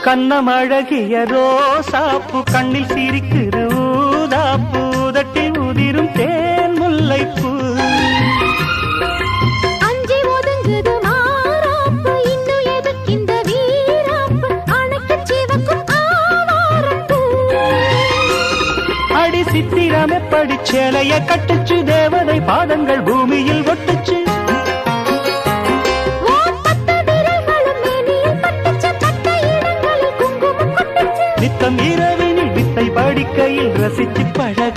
கண்ணம் அழகிய ரோசாப்பு கண்ணில் சிரிக்குது ஊதாப்பு உதட்டில் உதிரும் தேன் முல்லைப்பூ அஞ்சி ஒதுங்குது மாறாப்பு இன்னும் எதுக்கு இந்த வீராப்பு அணைக்கு சிவக்கும் ஆவாரப்பூ அடி சித்திரமே படிச்சேலைய கட்டுச்சு தேவதை பாதங்கள் பூமியில் ஒட்டுச்சு நித்தம் இரவினில் வித்தை படிக்கையில் ரசிச்சு பழ